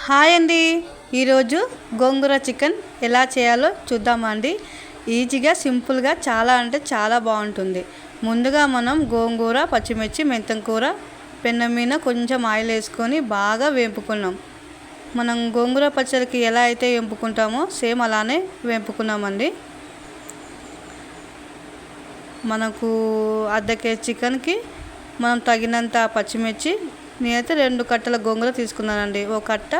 Hi అండి. ఈరోజు గోంగూర chicken ఎలా చేయాలో చూద్దామా అండి. ఈజీగా సింపుల్గా చాలా అంటే చాలా బాగుంటుంది. ముందుగా మనం గోంగూర, పచ్చిమిర్చి, మెంతం కూర పెనం మీద కొంచెం ఆయిల్ వేసుకొని బాగా వేపుకున్నాం. మనం గోంగూర పచ్చడికి ఎలా అయితే వేపుకుంటామో సేమ్ అలానే వేపుకున్నామండి. మనకు అర్ధ కేజీ చికెన్కి మనం తగినంత పచ్చిమిర్చి, నేనైతే 2 కట్టల గోంగూర తీసుకున్నానండి. ఒక కట్ట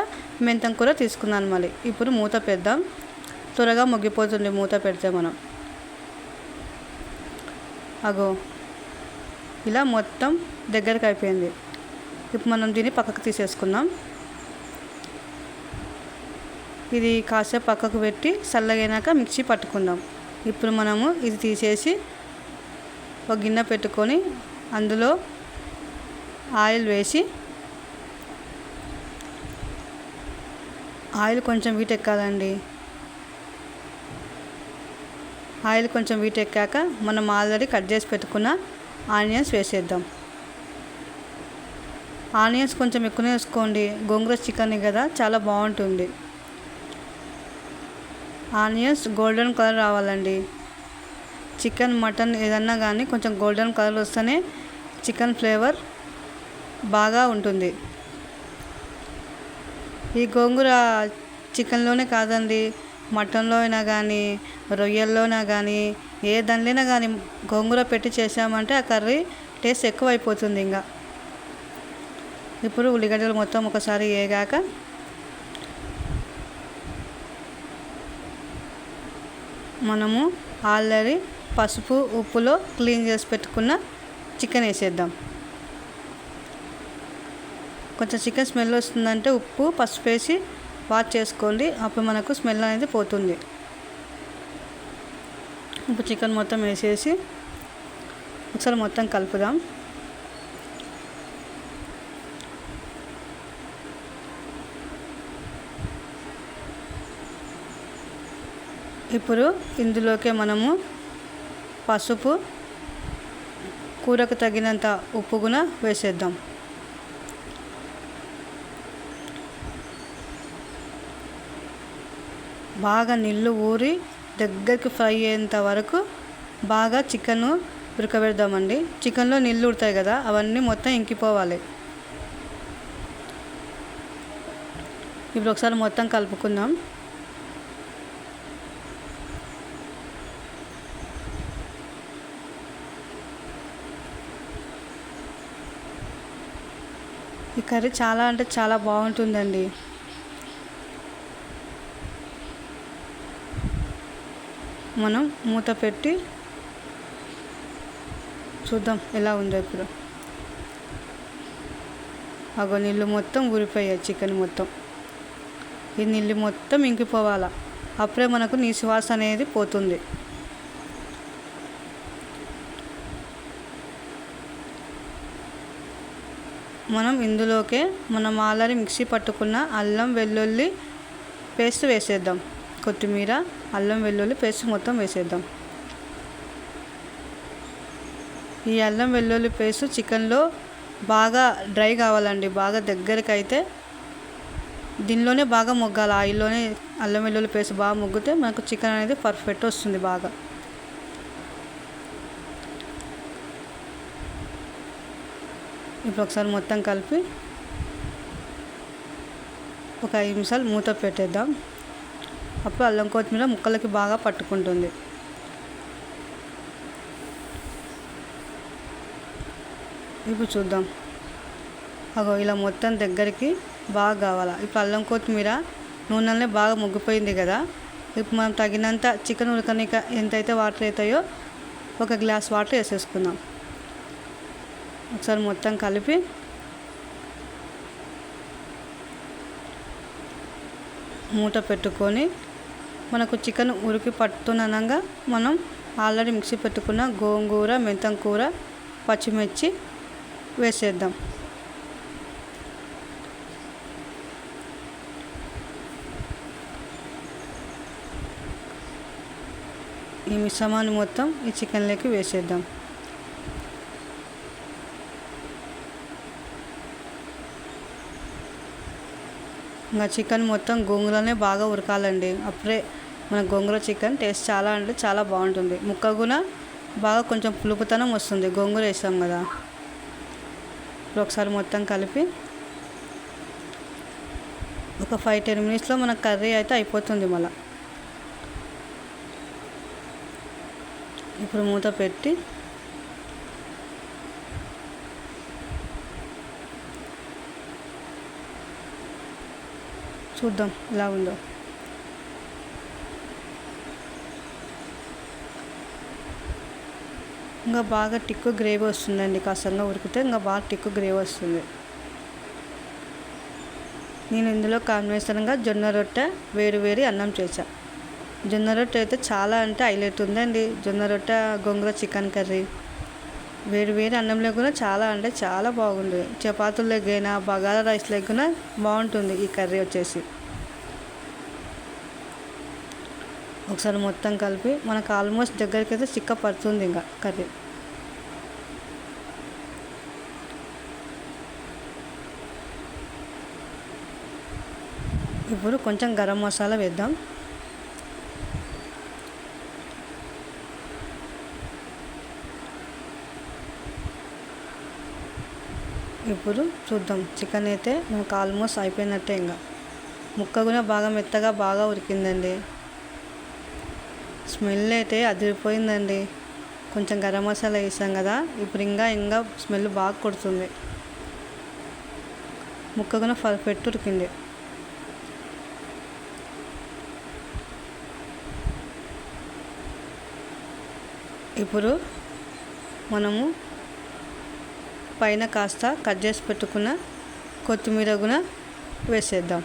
మెంతం కూర తీసుకున్నాను. మళ్ళీ ఇప్పుడు మూత పెడదాం. త్వరగా మొగ్గిపోతుంది మూత పెడితే. మనం అగో ఇలా మొత్తం దగ్గరికి అయిపోయింది. ఇప్పుడు మనం దీన్ని పక్కకు తీసేసుకుందాం. ఇది కాసేపు పక్కకు పెట్టి చల్లగైనాక మిక్సీ పట్టుకుందాం. ఇప్పుడు మనము ఇది తీసేసి ఒక గిన్నె పెట్టుకొని అందులో ఆయిల్ వేసి, ఆయిల్ కొంచెం వీటెక్కాలండి. ఆయిల్ కొంచెం వీటెక్కాక మనం ఆల్రెడీ కట్ చేసి పెట్టుకున్న ఆనియన్స్ వేసేద్దాం. ఆనియన్స్ కొంచెం ఎక్కువనే వేసుకోండి, గోంగూర చికెన్ కదా చాలా బాగుంటుంది. ఆనియన్స్ గోల్డెన్ కలర్ రావాలండి. చికెన్, మటన్ ఏదన్నా కానీ కొంచెం గోల్డెన్ కలర్ వస్తేనే చికెన్ ఫ్లేవర్ బాగా ఉంటుంది. ఈ గోంగూర చికెన్లోనే కాదండి, మటన్లో అయినా కానీ, రొయ్యల్లోనా కానీ, ఏ దానిలోనా కానీ గోంగూర పెట్టి చేసామంటే ఆ కర్రీ టేస్ట్ ఎక్కువ అయిపోతుంది. ఇంకా ఇప్పుడు ఉల్లిగడ్డలు మొత్తం ఒకసారి వేగాక మనము ఆల్రెడీ పసుపు, ఉప్పులో క్లీన్ చేసి పెట్టుకున్న చికెన్ వేసేద్దాం. కొంచెం చికెన్ స్మెల్ వస్తుందంటే ఉప్పు, పసుపు వేసి వాష్ చేసుకోండి. అప్పుడు మనకు స్మెల్ అనేది పోతుంది. ఇప్పుడు చికెన్ మొత్తం వేసేసి ఒకసారి మొత్తం కలుపుదాం. ఇప్పుడు ఇందులోకి మనము పసుపు, కూరకు తగినంత ఉప్పు కూడా వేసేద్దాం. బాగా నీళ్ళు ఊరి దగ్గరికి ఫ్రై అయ్యేంత వరకు బాగా చికెన్ ఉడకబెడదామండి. చికెన్లో నీళ్ళు ఉడతాయి కదా, అవన్నీ మొత్తం ఇంకిపోవాలి. ఇప్పుడు ఒకసారి మొత్తం కలుపుకుందాం. ఈ కర్రీ చాలా అంటే చాలా బాగుంటుందండి. మనం మూత పెట్టి చూద్దాం ఎలా ఉందో. ఇప్పుడు అగో నీళ్ళు మొత్తం ఊరిపోయాయి. చికెన్ మొత్తం ఈ నీళ్ళు మొత్తం ఇంకిపోవాలా, అప్పుడే మనకు నీసు వాసన అనేది పోతుంది. మనం ఇందులోకే మనం ఆల్రెడీ మిక్సీ పట్టుకున్న అల్లం వెల్లుల్లి పేస్ట్ వేసేద్దాం. కొత్తిమీర, అల్లం వెల్లుల్లి పేస్ట్ మొత్తం వేసేద్దాం. ఈ అల్లం వెల్లుల్లి పేస్ట్ చికెన్లో బాగా డ్రై కావాలండి. బాగా దగ్గరికి అయితే దీనిలోనే బాగా మొగ్గాలి. ఆయిల్లోనే అల్లం వెల్లుల్లి పేస్ట్ బాగా మొగ్గితే మనకు చికెన్ అనేది పర్ఫెక్ట్ వస్తుంది. బాగా ఇప్పుడు ఒకసారి మొత్తం కలిపి ఒక 5 నిమిషాలు మూత పెట్టేద్దాం. అప్పుడు అల్లం కొత్తిమీర ముక్కలకి బాగా పట్టుకుంటుంది. ఇప్పుడు చూద్దాం. అగో ఇలా మొత్తం దగ్గరికి బాగా కావాలా. ఇప్పుడు అల్లం కొత్తిమీర నూనెలనే బాగా ముగ్గిపోయింది కదా. ఇప్పుడు మనం తగినంత చికెన్ ఉడకనిక ఎంతైతే వాటర్ అవుతాయో ఒక గ్లాస్ వాటర్ వేసేసుకుందాం. ఒకసారి మొత్తం కలిపి మూత పెట్టుకొని మనకు చికెన్ ఉడికి పట్టుననంగా మనం ఆల్రెడీ మిక్సీ పెట్టుకున్న గోంగూర, మెంతం కూర, పచ్చిమిర్చి వేసేద్దాం. ఈ మిశ్రమాన్ని మొత్తం ఈ చికెన్లోకి వేసేద్దాం. ఇంకా చికెన్ మొత్తం గోంగూరనే బాగా ఉరకాలండి. అప్పుడే మన గోంగూర చికెన్ టేస్ట్ చాలా అంటే చాలా బాగుంటుంది. ముక్క కూడా బాగా కొంచెం పులుపుతనం వస్తుంది, గోంగూర వేసాం కదా. ఇప్పుడు ఒకసారి మొత్తం కలిపి ఒక 5-10 మినిట్స్లో మన కర్రీ అయితే అయిపోతుంది. మళ్ళీ ఇప్పుడు మూత పెట్టి చూద్దాం ఎలా ఉందో. ఇంకా బాగా టిక్కు గ్రేవీ వస్తుందండి. కాస్తంగా ఉడికితే ఇంకా బాగా టిక్కు గ్రేవీ వస్తుంది. నేను ఇందులో కాంబినేషన్గా జొన్న రొట్టె వేడి అన్నం చేశా. జొన్న రొట్టె అయితే చాలా అంటే హైలైట్ ఉందండి. జొన్న రొట్టె గోంగూర చికెన్ కర్రీ వేడి అన్నంలో కూడా చాలా అంటే చాలా బాగుంది. చపాతీలకైనా బగారా రైస్లోకి కూడా బాగుంటుంది ఈ కర్రీ వచ్చేసి. ఒకసారి మొత్తం కలిపి మనకు ఆల్మోస్ట్ దగ్గరికి అయితే చిక్క పడుతుంది ఇంకా కర్రీ. ఇప్పుడు కొంచెం గరం మసాలా వేద్దాం. ఇప్పుడు చూద్దాం. చికెన్ అయితే మనకు ఆల్మోస్ట్ అయిపోయినట్టే. ఇంకా ముక్క కూడా బాగా మెత్తగా బాగా ఉడికిందండి. స్మెల్ అయితే అదిరిపోయిందండి. కొంచెం గరం మసాలా వేసాం కదా, ఇప్పుడు ఇంకా స్మెల్ బాగా కొడుతుంది. ముక్క కూడా పర్ఫెక్ట్ ఉడికింది. ఇప్పుడు మనము పైన కాస్త కట్ చేసి పెట్టుకున్న కొత్తిమీర కూడా వేసేద్దాం.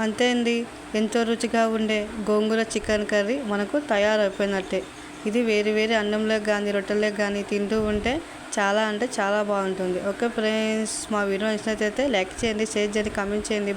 అంతే అండి, ఎంతో రుచిగా ఉండే గోంగూర చికెన్ కర్రీ మనకు తయారైపోయినట్టే. ఇది వేరే అన్నంలోకి కానీ రొట్టెలకు కానీ తింటూ ఉంటే చాలా అంటే చాలా బాగుంటుంది. ఓకే ఫ్రెండ్స్, మా వీడియో నచ్చినట్లయితే లైక్ చేయండి, షేర్ చేయండి, కామెంట్ చేయండి.